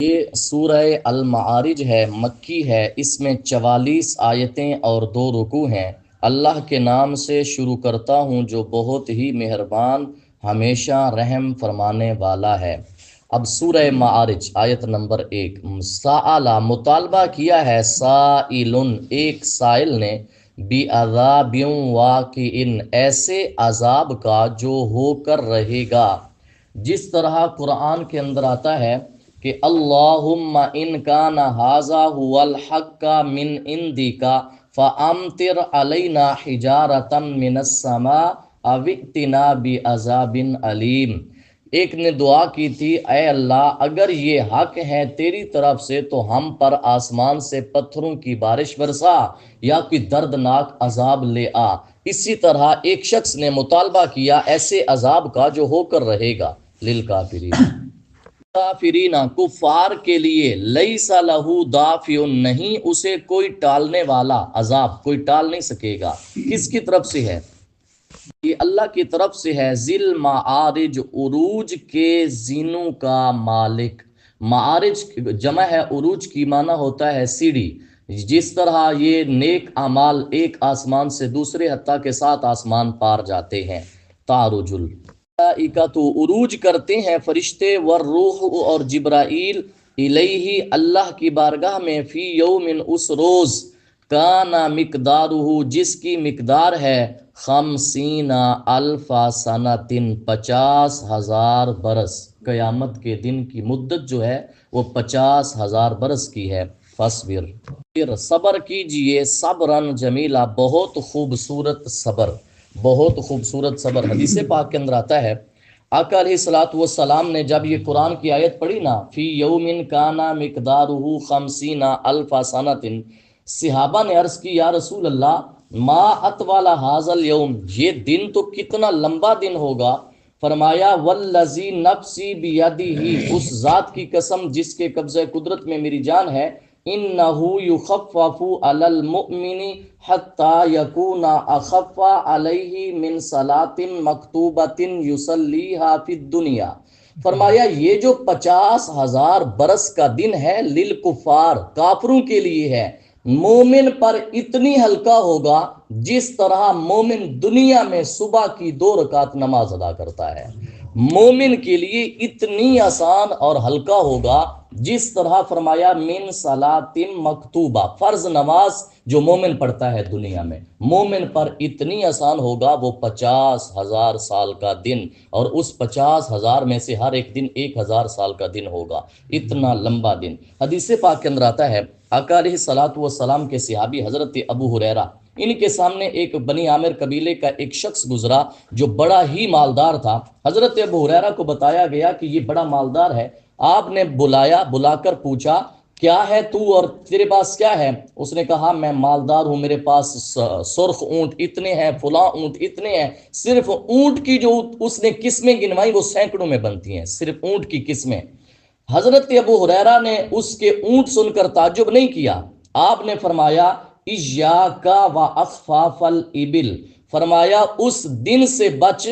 یہ سورہ المعارج ہے، مکی ہے۔ اس میں 44 آیتیں اور 2 رکوع ہیں۔ اللہ کے نام سے شروع کرتا ہوں جو بہت ہی مہربان، ہمیشہ رحم فرمانے والا ہے۔ اب سورہ معارج آیت نمبر 1۔ سآلا مطالبہ کیا ہے، سائلن ایک سائل نے، بعذاب واقع ایسے عذاب کا جو ہو کر رہے گا۔ جس طرح قرآن کے اندر آتا ہے کہ اللہم ان کان ھذا ھو الحق من عندک فامطر علینا حجارۃ من السماء او ائتنا بعذاب علیم۔ ایک نے دعا کی تھی، اے اللہ اگر یہ حق ہے تیری طرف سے تو ہم پر آسمان سے پتھروں کی بارش برسا یا کوئی دردناک عذاب لے آ۔ اسی طرح ایک شخص نے مطالبہ کیا ایسے عذاب کا جو ہو کر رہے گا، للکافرین کافرین کفار کے لیے، لیس لہ دافع نہیں اسے کوئی ٹالنے والا، عذاب کوئی ٹال نہیں سکے گا۔ کس کی طرف سے ہے؟ یہ اللہ کی طرف سے ہے۔ ذل معارج عروج کے زینوں کا مالک۔ معارج جمع ہے عروج کی، معنی ہوتا ہے سیڑھی۔ جس طرح یہ نیک اعمال ایک آسمان سے دوسرے حتیٰ کے ساتھ آسمان پار جاتے ہیں۔ تعرج تو عروج کرتے ہیں فرشتے، والروح اور جبرائیل، الیہ اللہ کی بارگاہ میں، فی یوم اس روز، کانا مقدارہ جس کی مقدار ہے، 50,000 سنۃ 50,000 برس۔ قیامت کے دن کی مدت جو ہے وہ 50,000 برس کی ہے۔ فاصبر پھر صبر کیجئے، صبرن جمیلا بہت خوبصورت صبر، بہت خوبصورت صبر۔ حدیث پاک کے اندر آتا ہے، آقا علیہ الصلوۃ والسلام نے جب یہ قرآن کی آیت پڑھی نا، فی یوم کانا مقدارہ 50,000 سنۃ، صحابہ نے عرض کی، یا رسول اللہ ما اطول ھذا الیوم، یہ دن تو کتنا لمبا دن ہوگا۔ فرمایا والذی نفسی بیدہ، اس ذات کی قسم جس کے قبضہ قدرت میں میری جان ہے، انہ یخفف علی المؤمن حتی یکون اخف علیہ من صلاۃ مکتوبۃ یصلیھا فی الدنیا۔ فرمایا یہ جو 50,000 برس کا دن ہے، للکفار کافروں کے لیے ہے، مومن پر اتنی ہلکا ہوگا جس طرح مومن دنیا میں صبح کی 2 رکعت نماز ادا کرتا ہے، مومن کے لیے اتنی آسان اور ہلکا ہوگا جس طرح فرمایا من صلاۃ مکتوبہ، فرض نماز جو مومن پڑھتا ہے دنیا میں، مومن پر اتنی آسان ہوگا وہ 50,000 سال کا دن، اور اس 50,000 میں سے ہر ایک دن 1,000 سال کا دن ہوگا، اتنا لمبا دن۔ حدیث پاک کے اندر آتا ہے، آقا علیہ الصلوۃ والسلام کے صحابی حضرت ابو ہریرہ، ان کے سامنے ایک بنی عامر قبیلے کا ایک شخص گزرا جو بڑا ہی مالدار تھا۔ حضرت ابو ہریرہ کو بتایا گیا کہ یہ بڑا مالدار ہے۔ آپ نے بلا کر پوچھا، کیا ہے تو اور تیرے پاس کیا ہے؟ اس نے کہا میں مالدار ہوں، میرے پاس سرخ اونٹ اتنے ہیں، فلاں اونٹ اتنے ہیں۔ صرف اونٹ کی جو اس نے قسمیں گنوائی وہ سینکڑوں میں بنتی ہیں، صرف اونٹ کی قسمیں۔ حضرت ابو ہریرہ نے اس کے اونٹ سن کر تعجب نہیں کیا۔ آپ نے فرمایا ایاک واخفاف الابل، فرمایا اس دن سے بچ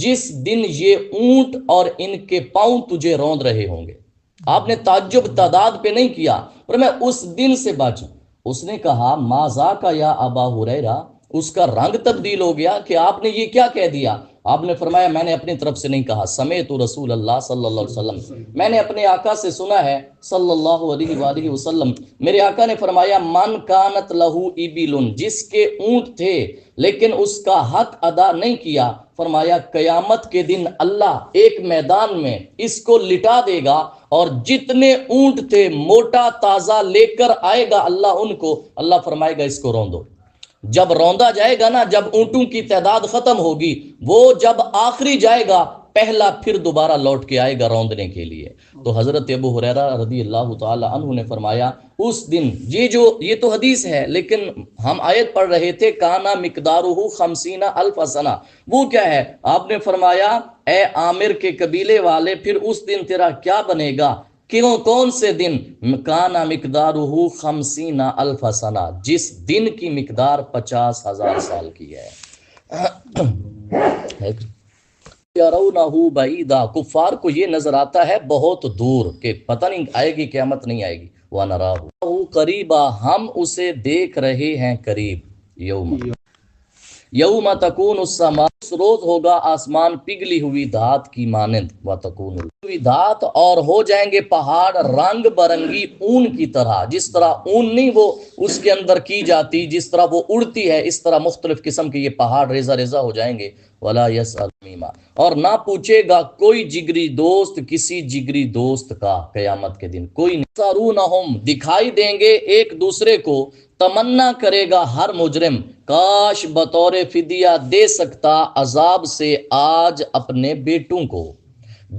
جس دن یہ اونٹ اور ان کے پاؤں تجھے روند رہے ہوں گے۔ آپ نے تعجب تعداد پہ نہیں کیا، پر میں اس دن سے بچ۔ اس نے کہا ما ذاک یا ابا ہریرہ، اس کا رنگ تبدیل ہو گیا کہ آپ نے یہ کیا کہہ دیا؟ آپ نے فرمایا میں نے اپنی طرف سے نہیں کہا، سمعت رسول اللہ صلی اللہ علیہ وسلم، میں نے اپنے آقا سے سنا ہے صلی اللہ علیہ وآلہ وسلم۔ میرے آقا نے فرمایا من کانت لہو ابل، جس کے اونٹ تھے لیکن اس کا حق ادا نہیں کیا، فرمایا قیامت کے دن اللہ ایک میدان میں اس کو لٹا دے گا، اور جتنے اونٹ تھے موٹا تازہ لے کر آئے گا اللہ ان کو، اللہ فرمائے گا اس کو روندو۔ جب روندا جائے گا نا، جب اونٹوں کی تعداد ختم ہوگی، وہ جب آخری جائے گا پہلا پھر دوبارہ لوٹ کے آئے گا روندنے کے لیے۔ تو حضرت ابو ہریرہ رضی اللہ تعالی عنہ نے فرمایا اس دن، یہ تو حدیث ہے لیکن ہم آیت پڑھ رہے تھے، کانا مقدارہ 50,000 سنہ، وہ کیا ہے؟ آپ نے فرمایا اے عامر کے قبیلے والے پھر اس دن تیرا کیا بنے گا؟ کیوں کون سے دن؟ کانا مقدارہ 50,000 سنہ، جس دن کی مقدار 50,000 سال کی ہے۔ یرونہ بعیدا، کفار کو یہ نظر آتا ہے بہت دور کہ پتہ نہیں آئے گی قیامت نہیں آئے گی، وَنَرَاهُ قریبا، ہم اسے دیکھ رہے ہیں قریب، یوم تکون السماء، اس روز ہوگا آسمان پگھلی ہوئی دھات کی مانند، وتکون ہوئی دھات، اور ہو جائیں گے پہاڑ رنگ برنگی اون کی طرح، جس طرح اون نہیں وہ اس کے اندر کی جاتی، جس طرح وہ اڑتی ہے، اس طرح مختلف قسم کے یہ پہاڑ ریزہ ریزہ ہو جائیں گے، ولا یسأل حمیما، اور نہ پوچھے گا کوئی جگری دوست کسی جگری دوست کا قیامت کے دن، کوئی نہیں، سارونہم، دکھائی دیں گے ایک دوسرے کو، تمنا کرے گا ہر مجرم، کاش بطور فدیہ دے سکتا عذاب سے آج اپنے بیٹوں کو،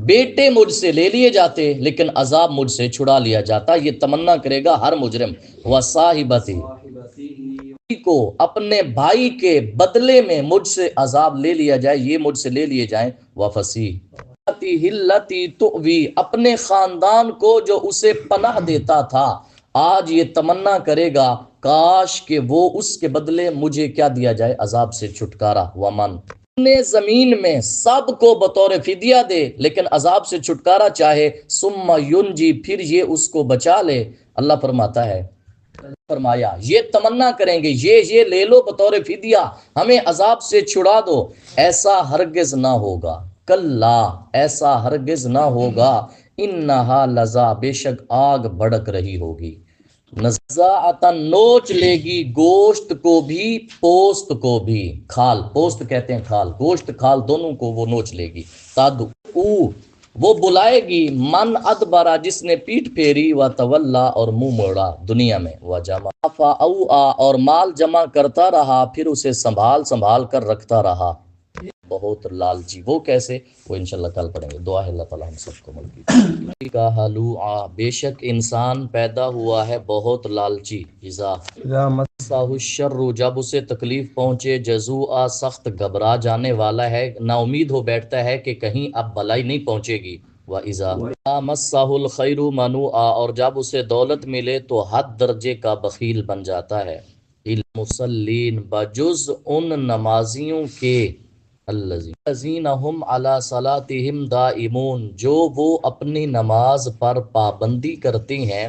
بیٹے مجھ سے لے لیے جاتے لیکن عذاب مجھ سے چھڑا لیا جاتا، یہ تمنا کرے گا ہر مجرم، وصاحبتی، کو اپنے بھائی کے بدلے میں مجھ سے عذاب لے لیا جائے، یہ مجھ سے لے لیے جائیں، وفصیح ہلتی تؤوی، اپنے خاندان کو جو اسے پناہ دیتا تھا، آج یہ تمنا کرے گا کاش کہ وہ اس کے بدلے مجھے کیا دیا جائے، عذاب سے چھٹکارا، ومن، اپنے زمین میں سب کو بطور فدیہ دے لیکن عذاب سے چھٹکارا چاہے، ثم ینجی، پھر یہ اس کو بچا لے، اللہ فرماتا ہے، فرمایا یہ تمنا کریں گے یہ لے لو بطور فدیہ، ہمیں عذاب سے چھڑا دو، ایسا ہرگز نہ ہوگا، کلا، ایسا ہرگز نہ ہوگا، انہا لظا، بے شک آگ بھڑک رہی ہوگی، نزاعتن، نوچ لے گی گوشت کو بھی پوست کو بھی، کھال، پوست کہتے ہیں کھال، گوشت کھال دونوں کو وہ نوچ لے گی، تدعو، وہ بلائے گی، من ادبرا، جس نے پیٹھ پھیری، و تولا، اور منہ موڑا دنیا میں، و جمع فاؤآ، اور مال جمع کرتا رہا پھر اسے سنبھال سنبھال کر رکھتا رہا، بہت لالچی، وہ کیسے، وہ انشاءاللہ کل پڑھیں گے، دعا ہے اللہ تعالی ہم سب کو مل کا حلوعا، بے شک انسان پیدا ہوا ہے بہت لالچی، اذا مسہ الشر، جب اسے تکلیف پہنچے، جزوعا، سخت گھبرا جانے والا ہے، نا امید ہو بیٹھتا ہے کہ کہیں اب بلائی نہیں پہنچے گی، وَإِذَا مَسَّهُ الْخَيْرُ مَنُوعًا، اور جب اسے دولت ملے تو حد درجے کا بخیل بن جاتا ہے، المصلین، بجز ان نمازیوں کے، الذین هم علی صلاتہم دائمون، جو وہ اپنی نماز پر پابندی کرتے ہیں،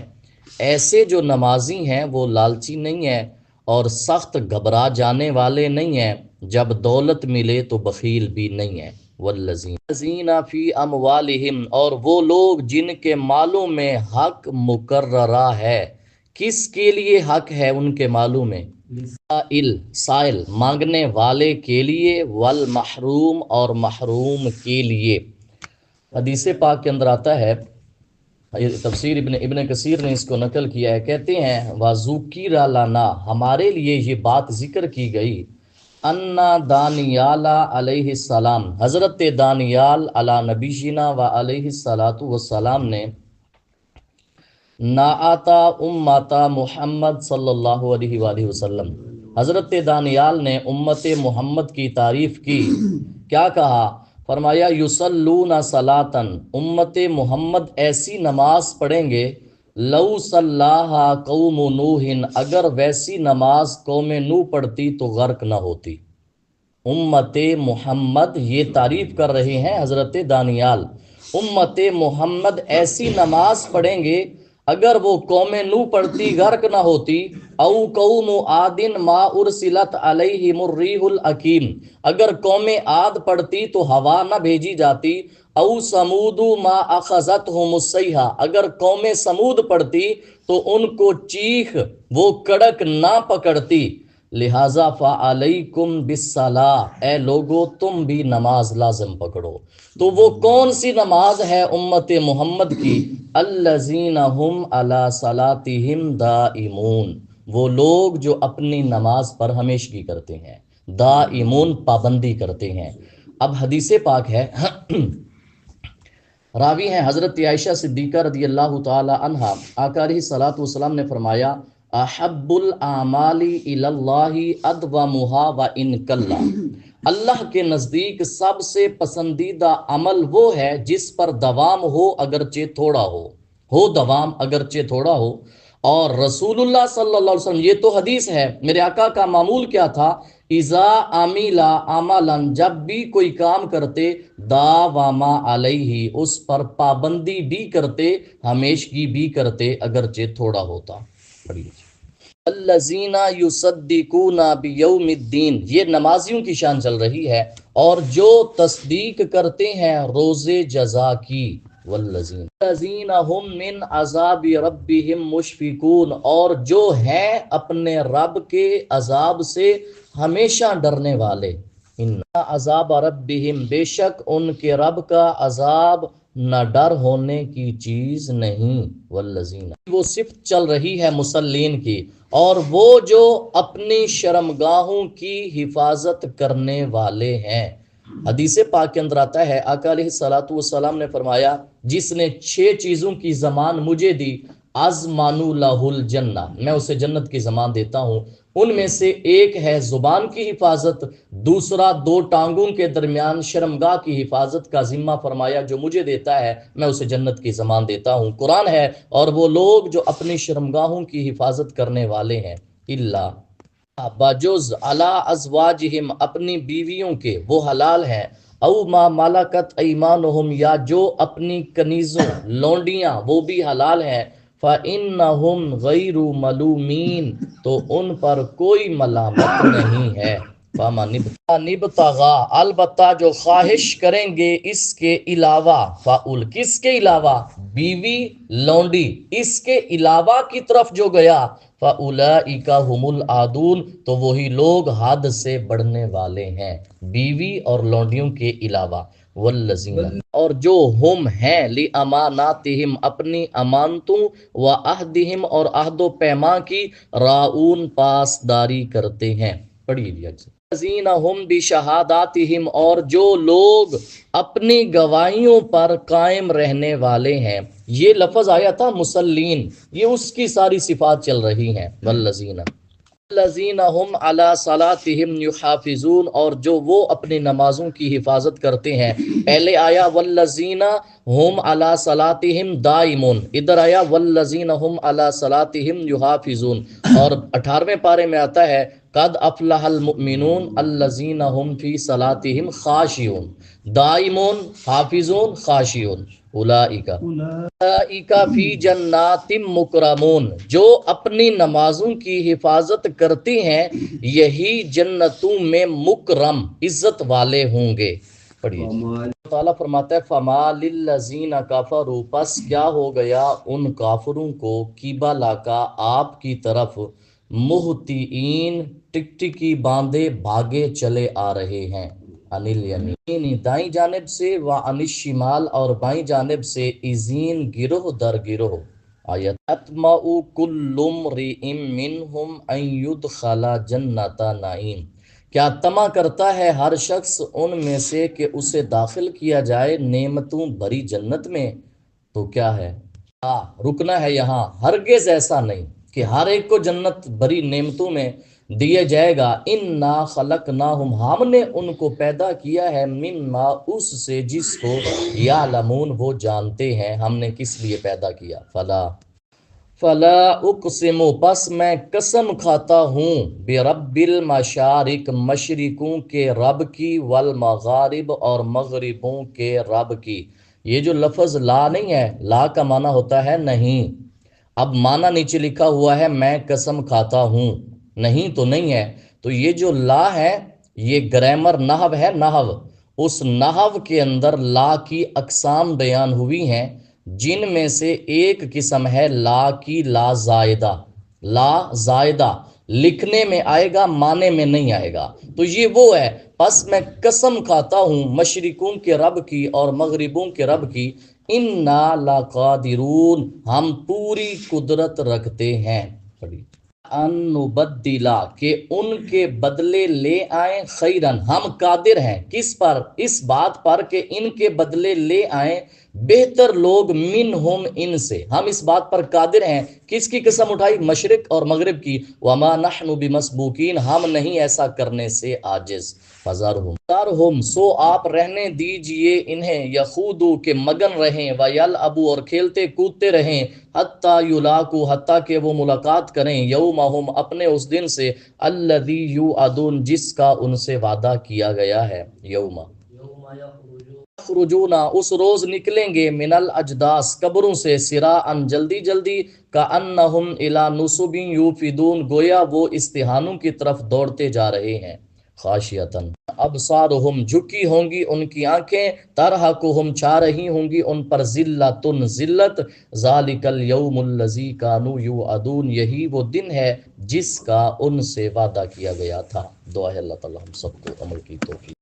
ایسے جو نمازی ہیں وہ لالچی نہیں ہیں اور سخت گھبرا جانے والے نہیں ہیں، جب دولت ملے تو بخیل بھی نہیں ہیں، والذین فی اموالہم، اور وہ لوگ جن کے مالوں میں حق مقررہ ہے، کس کے لیے حق ہے ان کے مالوں میں، سائل مانگنے والے کے لیے، والمحروم، اور محروم کے لیے، حدیث پاک کے اندر آتا ہے، تفسیر ابن کثیر نے اس کو نقل کیا ہے، کہتے ہیں وَذُكِرَ لَنَا، ہمارے لیے یہ بات ذکر کی گئی، اَنَّ دانیال علیہ السلام، حضرت دانیال علی نبینا و علیہ السلام نے، نعتا امتا محمد صلی اللہ علیہ وآلہ وسلم، حضرت دانیال نے امت محمد کی تعریف کی، کیا کہا، فرمایا یصلون صلاتن، امت محمد ایسی نماز پڑھیں گے، لو صلاھا قوم نوح، اگر ویسی نماز قوم نوح پڑھتی تو غرق نہ ہوتی، امت محمد، یہ تعریف کر رہے ہیں حضرت دانیال، امت محمد ایسی نماز پڑھیں گے اگر وہ قوم نوح پڑھتی غرق نہ ہوتی، او قوم عاد ما ارسلت علیہم الریح العقیم، اگر قوم عاد پڑھتی تو ہوا نہ بھیجی جاتی، او سمود ما اخذتہم الصیحہ، اگر قوم سمود پڑھتی تو ان کو چیخ وہ کڑک نہ پکڑتی، لہذا فعلیکم بالصلاۃ، اے لوگو تم بھی نماز لازم پکڑو، تو وہ کون سی نماز ہے امت محمد کی، الذین هم علی صلاتہم دائمون، وہ لوگ جو اپنی نماز پر ہمیشگی کرتے ہیں، دائمون، پابندی کرتے ہیں۔ اب حدیث پاک ہے، راوی ہیں حضرت عائشہ صدیقہ رضی اللہ تعالی عنہا، آقا علیہ الصلوۃ والسلام نے فرمایا، احب الاعمال الی اللہ ادومھا وان قل، اللہ کے نزدیک سب سے پسندیدہ عمل وہ ہے جس پر دوام ہو اگرچہ تھوڑا ہو دوام اگرچہ تھوڑا ہو، اور رسول اللہ صلی اللہ علیہ وسلم، یہ تو حدیث ہے، میرے آقا کا معمول کیا تھا، اذا عملا عملا، جب بھی کوئی کام کرتے، داوما علیہ، اس پر پابندی بھی کرتے، ہمیشگی بھی کرتے، اگرچہ تھوڑا ہوتا۔ پڑھیے الذین یصدقون بیوم الدین، یہ نمازیوں کی شان چل رہی ہے، اور جو تصدیق کرتے ہیں روز جزا کی، والذین ہم من عذاب ربہم مشفقون، اور جو ہیں اپنے رب کے عذاب سے ہمیشہ ڈرنے والے، ان عذاب ربہم، بے شک ان کے رب کا عذاب نہ ڈر ہونے کی چیز نہیں، والذین، وہ صفت چل رہی ہے مسلین کی، اور وہ جو اپنی شرمگاہوں کی حفاظت کرنے والے ہیں۔ حدیث پاک کے اندر آتا ہے، آقا علیہ الصلوۃ والسلام نے فرمایا، جس نے 6 چیزوں کی ضمان مجھے دی، اضمن لہ الجنہ، میں اسے جنت کی ضمان دیتا ہوں۔ ان میں سے ایک ہے زبان کی حفاظت، دوسرا 2 ٹانگوں کے درمیان شرمگاہ کی حفاظت کا ذمہ فرمایا، جو مجھے دیتا ہے میں اسے جنت کی ضمان دیتا ہوں۔ قرآن ہے، اور وہ لوگ جو اپنی شرمگاہوں کی حفاظت کرنے والے ہیں، اللہ بجز علی ازواجہم، اپنی بیویوں کے، وہ حلال ہیں، او ما ملکت ایمانہم، یا جو اپنی کنیزوں لونڈیاں وہ بھی حلال ہیں، فإنہم غیر ملومین، تو ان پر کوئی ملامت نہیں ہے، فمن ابتغى، البتہ جو خواہش کریں گے اس کے علاوہ، فاول، کس کے علاوہ، بیوی لونڈی، اس کے علاوہ کی طرف جو گیا، فَأُولَئِكَ هُمُ الْعَادُونَ، تو وہی لوگ حد سے بڑھنے والے ہیں، بیوی اور لونڈیوں کے علاوہ، والذین، اور جو ہم ہیں، لِأَمَانَاتِهِمْ، اپنی امانتوں، وَعَهْدِهِمْ، اور عہد و پیمان کی، راؤن، پاسداری کرتے ہیں۔ پڑھیے لیا الذین ہم بشہاداتہم، اور جو لوگ اپنی گواہیوں پر قائم رہنے والے ہیں، یہ لفظ آیا تھا مسلین، یہ اس کی ساری صفات چل رہی ہیں، والذین الذین ہم علی صلاتہم یحافظون، اور جو وہ اپنی نمازوں کی حفاظت کرتے ہیں۔ پہلے آیا والذین ہم علی صلاتہم دائمون، ادھر آیا والذین ہم علی صلاتہم یحافظون، اور 18ویں پارے میں آتا ہے قد افلح المؤمنون الذین ہم فی صلاتہم خاشعون، دائمون، حافظون، خاشعون، اولئک فی جنات مکرمون، جو اپنی نمازوں کی حفاظت کرتے ہیں یہی جنتوں میں مکرم، عزت والے ہوں گے۔ پڑھیے اللہ تعالیٰ فرماتا ہے فما للذین کفروا، پس کیا ہو گیا ان کافروں کو، قبلہ کا، آپ کی طرف، مہطعین، ٹکٹکی باندھے بھاگے چلے آ رہے ہیں، عن الیمین، دائیں جانب سے، وعن الشمال، اور بائیں جانب سے، عزین، گروہ در گروہ۔ آیت اطمع کل امرئ منہم ان یدخل جنت نعیم، کیا طمع کرتا ہے ہر شخص ان میں سے کہ اسے داخل کیا جائے نعمتوں بھری جنت میں؟ تو کیا ہے، رکنا ہے یہاں، ہرگز ایسا نہیں کہ ہر ایک کو جنت بھری نعمتوں میں دیا جائے گا۔ انا خلقناہم، ہم نے ان کو پیدا کیا ہے، مما، اس سے جس کو، یعلمون، وہ جانتے ہیں ہم نے کس لیے پیدا کیا۔ فلا اقسم، پس میں قسم کھاتا ہوں، برب المشارق، مشرقوں کے رب کی، والمغارب، اور مغربوں کے رب کی۔ یہ جو لفظ لا نہیں ہے، لا کا معنی ہوتا ہے نہیں، اب معنی نیچے لکھا ہوا ہے میں قسم کھاتا ہوں، نہیں تو نہیں ہے، تو یہ جو لا ہے یہ گرامر نحو ہے، نحو، اس نحو کے اندر لا کی اقسام بیان ہوئی ہیں، جن میں سے ایک قسم ہے لا کی لا زائدہ، لا زائدہ لکھنے میں آئے گا، معنی میں نہیں آئے گا، تو یہ وہ ہے، پس میں قسم کھاتا ہوں مشرقوں کے رب کی اور مغربوں کے رب کی، انا لقادرون، ہم پوری قدرت رکھتے ہیں، ان نبدلا، کہ ان کے بدلے لے آئیں، خیرن، ہم قادر ہیں، کس پر، اس بات پر کہ ان کے بدلے لے آئیں، بہتر لوگ منہم ان سے، ہم اس بات پر قادر ہیں، کس کی قسم اٹھائی؟ مشرق اور مغرب کی، وما نحن بمسبوقین، ہم نہیں ایسا کرنے سے عاجز، فذرہم سو آپ رہنے دیجئے انہیں، یخوضوا کہ مگن رہیں، ویلعبوا اور کھیلتے کودتے رہیں، حتی یلاقوا حتیٰ کہ وہ ملاقات کریں، یومہم اپنے اس دن سے، الذی یوعدون جس کا ان سے وعدہ کیا گیا ہے، یوم یخرجون اس روز نکلیں گے، من الاجداث قبروں سے، سراعا جلدی جلدی، کأنہم الی نصب یوفدون گویا وہ استہانوں کی طرف دوڑتے جا رہے ہیں، خاشیتاً ابصارہم جھکی ہوں گی ان کی آنکھیں، ترہقہم چھا رہی ہوں گی ان پر ذلۃ ذلت، ذالک الیوم الذی کانوا یوعدون یہی وہ دن ہے جس کا ان سے وعدہ کیا گیا تھا۔ دعا ہے اللہ تعالی ہم سب کو عمل کی توفیق